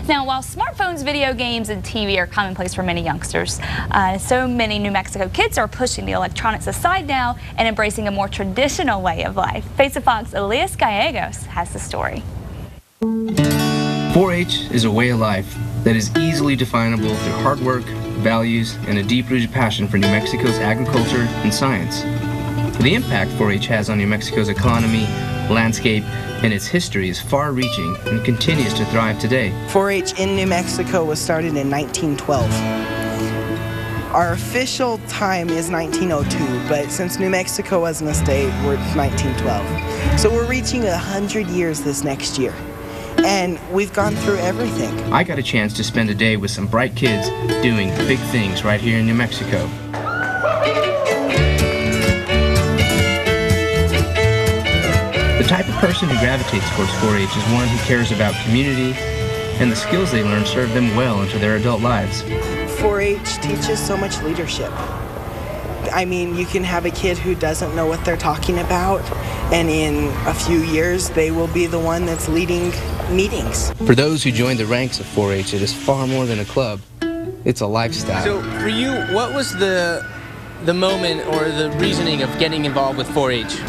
Now, while smartphones, video games, and TV are commonplace for many youngsters, so many New Mexico kids are pushing the electronics aside now and embracing a more traditional way of life. Face of Fox Elias Gallegos has the story. 4-H is a way of life that is easily definable through hard work, values, and a deep-rooted passion for New Mexico's agriculture and science. The impact 4-H has on New Mexico's economy, landscape, and its history is far-reaching and continues to thrive today. 4-H in New Mexico was started in 1912. Our official time is 1902, but since New Mexico wasn't a state, we're 1912. So we're reaching 100 years this next year. And we've gone through everything. I got a chance to spend a day with some bright kids doing big things right here in New Mexico. The type of person who gravitates towards 4-H is one who cares about community, and the skills they learn serve them well into their adult lives. 4-H teaches so much leadership. I mean, you can have a kid who doesn't know what they're talking about, and in a few years they will be the one that's leading meetings. For those who join the ranks of 4-H, it is far more than a club. It's a lifestyle. So for you, what was the moment or the reasoning of getting involved with 4-H?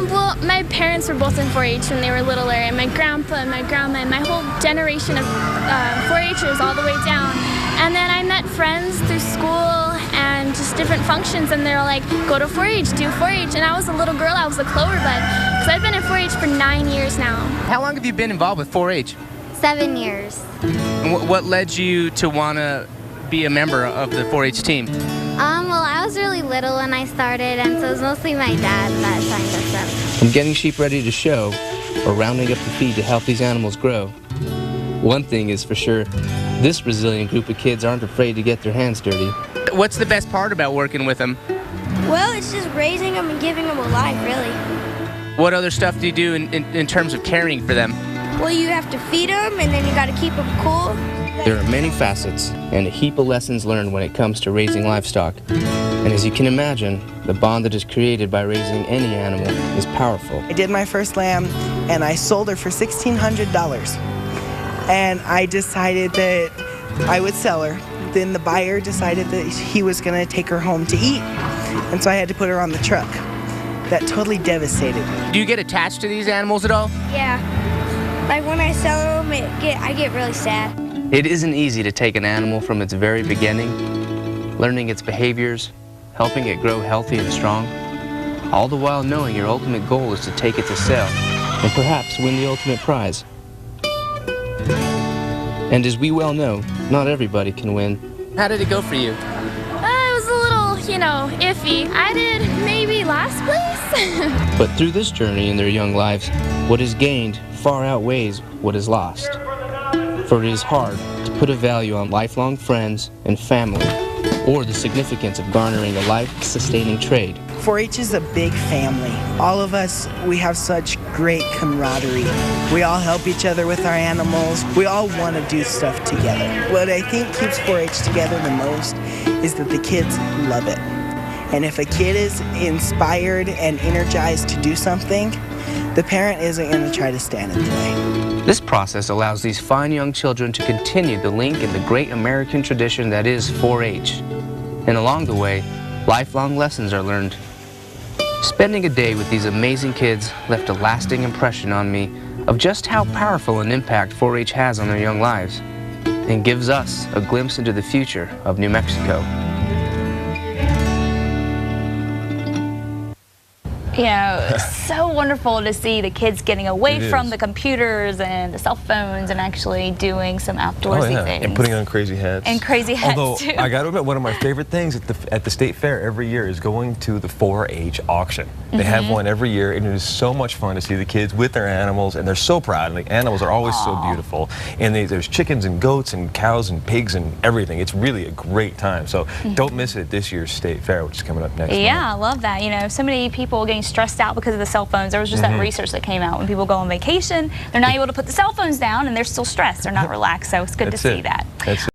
Well, my parents were both in 4-H when they were littler, and my grandpa and my grandma and my whole generation of 4-Hers all the way down. And then I met friends through school and just different functions, and they're like, go to 4-H, do 4-H. And I was a little girl, I was a clover bud, because I've been in 4-H for 9 years now. How long have you been involved with 4-H? 7 years. And what led you to want to be a member of the 4-H team? Well, I was really little when I started, and so it was mostly my dad that signed us up. From getting sheep ready to show, or rounding up the feed to help these animals grow, one thing is for sure, this resilient group of kids aren't afraid to get their hands dirty. What's the best part about working with them? Well, it's just raising them and giving them a life, really. What other stuff do you do in terms of caring for them? Well, you have to feed them, and then you got to keep them cool. There are many facets and a heap of lessons learned when it comes to raising livestock. And as you can imagine, the bond that is created by raising any animal is powerful. I did my first lamb, and I sold her for $1,600. And I decided that I would sell her. Then the buyer decided that he was going to take her home to eat. And so I had to put her on the truck. That totally devastated me. Do you get attached to these animals at all? Yeah. Like when I sell them, I get really sad. It isn't easy to take an animal from its very beginning, learning its behaviors, helping it grow healthy and strong, all the while knowing your ultimate goal is to take it to sale and perhaps win the ultimate prize. And as we well know, not everybody can win. How did it go for you? It was a little, iffy. I did maybe last place. But through this journey in their young lives, what is gained far outweighs what is lost. For it is hard to put a value on lifelong friends and family, or the significance of garnering a life-sustaining trade. 4-H is a big family. All of us, we have such great camaraderie. We all help each other with our animals. We all want to do stuff together. What I think keeps 4-H together the most is that the kids love it. And if a kid is inspired and energized to do something, the parent isn't going to try to stand in the way. This process allows these fine young children to continue the link in the great American tradition that is 4-H. And along the way, lifelong lessons are learned. Spending a day with these amazing kids left a lasting impression on me of just how powerful an impact 4-H has on their young lives, and gives us a glimpse into the future of New Mexico. So wonderful to see the kids getting away from the computers and the cell phones and actually doing some outdoorsy things. And putting on crazy hats. And crazy hats, Although, too. I got to admit, one of my favorite things at the state fair every year is going to the 4-H auction. They have one every year, and it is so much fun to see the kids with their animals, and they're so proud. And the animals are always so beautiful. And there's chickens and goats and cows and pigs and everything. It's really a great time. So don't miss it this year's state fair, which is coming up next month. I love that. So many people getting stressed out because of the cell phones. There was just that research that came out. When people go on vacation, they're not able to put the cell phones down, and they're still stressed. They're not relaxed. So it's good to see that. That's it.